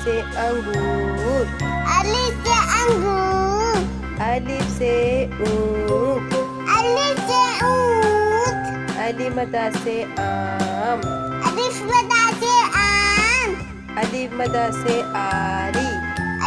से अंगूर, अलिफ से अंगूर, अलिफ से ऊँट, अलिफ से ऊँट, अलिफ मदा से आम, अलिफ मदा से आम, अलिफ मदा से आली,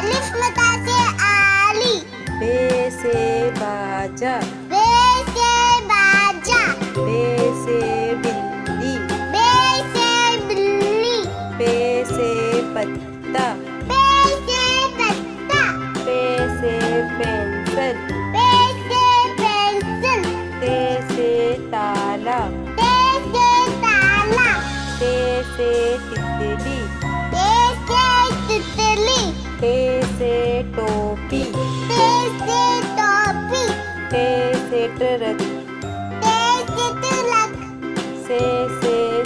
अलिफ मदा से आली, बे से बाजा, बे से बाजा, बे से बिल्ली, बे से बिल्ली, पे से पत्ता, पे से पत्ता, पे से पेंसिल, पे से पेंसिल, ते से ताला, ते से ताला, ते से तितली, ते से तितली, ते से टोपी, ते से टोपी, ते से ट्रक, ते से तिलक, से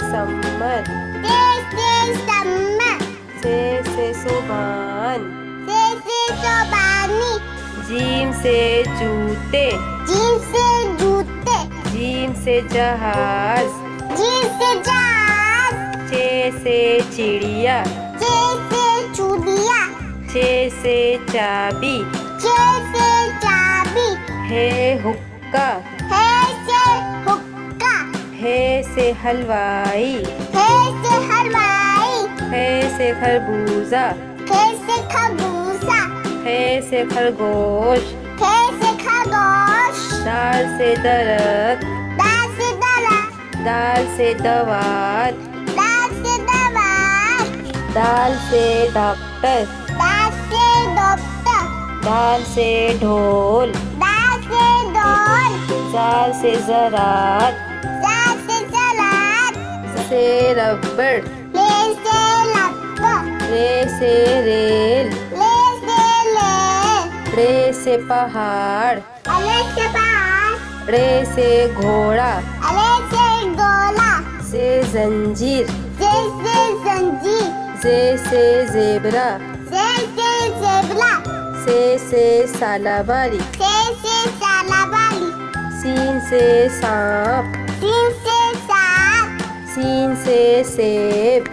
समर, ते से सम्मत, से सुभान, से सोबानी, जीम से जूते, जीम से जूते, जीम से जहाज, जीम से जहाज, चे से चिड़िया, चे से चूड़िया, चे से चाबी, चे से चाबी, है हुक्का, है से हुक्का, है से हलवाई, है से हलवाई, है से खरबूजा, है से खरबूजा, है से खरगोश, है से खरगोश, दाल से दरख्त, दाल से दरख्त, दाल से दवात, दाल से दवात, दाल से डॉक्टर, दाल से डॉक्टर, दाल से ढोल, दाल से ढोल, जाल से ज़रात, दाल से सलाद, से रबड़, ले से लब्ब, रे से रेल, ले से ले, रे से पहाड़, अले से पहाड़, रे से घोड़ा, अले से गोला, से जंजीर, जे से जंजीर, से ज़ेबरा, जे से ज़ेबरा, से सालाबारी, से सालाबाली, सीन से सांप, सीन से सांप, सीन से सेब,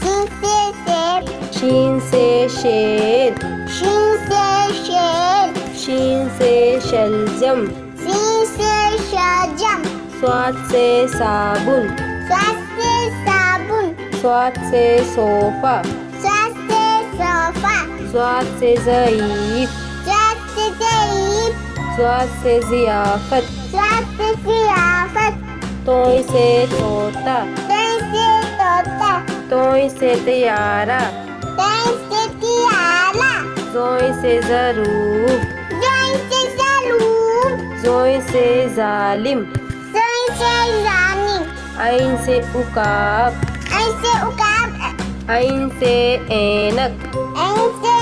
सीन से सेब, शीन से शेर, शीन से शेर, शीन से शलजम, सीन से शाजम, स्वाद से साबुन, स्वाद से साबुन, स्वाद से सोफा, स्वाद से सोफा, स्वाद से ज़ईफ, स्वाद से ज़ईफ, स्वाद से ज़ियाफ़त, स्वाद से ज़ियाफ़त, तोय से तोता, तय से तोता, तोय से तैयारा, तय से तियारा, जोय से ज़रूब, जोय से ज़रूब, जोय से ज़ालिम, जोय से जानिम, ऐन से उकाब, ऐसे उकाब, ऐन से ऐनक, ऐसे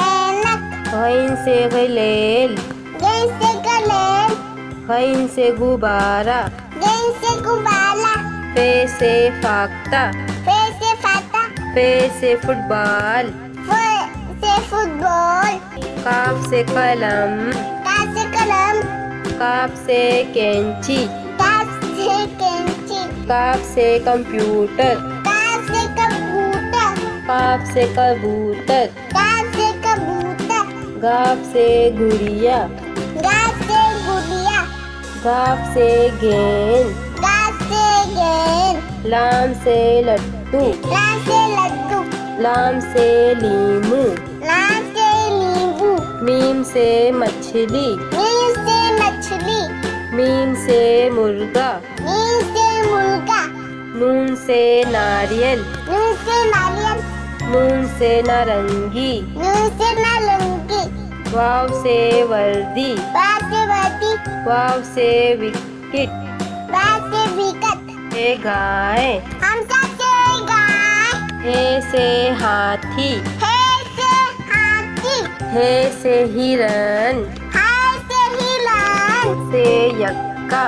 ऐनक, गैन से गलेल, गैन से गलेल, गैन से गुब्बारा, गैन से गुब्बारा, फे से फाख्ता, फे से फाता, फे से फुटबॉल, फे से फुटबॉल, काफ से कलम, का से कलम, काफ से कैंची, का से कैंची, काफ से कंप्यूटर, का से कंप्यूटर, काफ से कबूतर, का से कबूतर, गाफ से गुड़िया, गा से गुड़िया, गाफ से गेंद, गा से गेंद, लाम से लड्डू, ला से लड्डू, लाम से लीमू, ला से नींबू, मीम से मछली, मीम से मछली, मीम से मुर्गा, मीम से मुर्गा, नून से नारियल, नून से नारियल, नून से नारंगी, नून से नारंगी, वाव से वर्दी, वा से वर्दी, वाव से विकेट, वा से विकेट, हे गाय, हमसा से गाय, हे से हाथी, हे से हाथी, हे से हिरन, हाय से हिरण, से यक्का,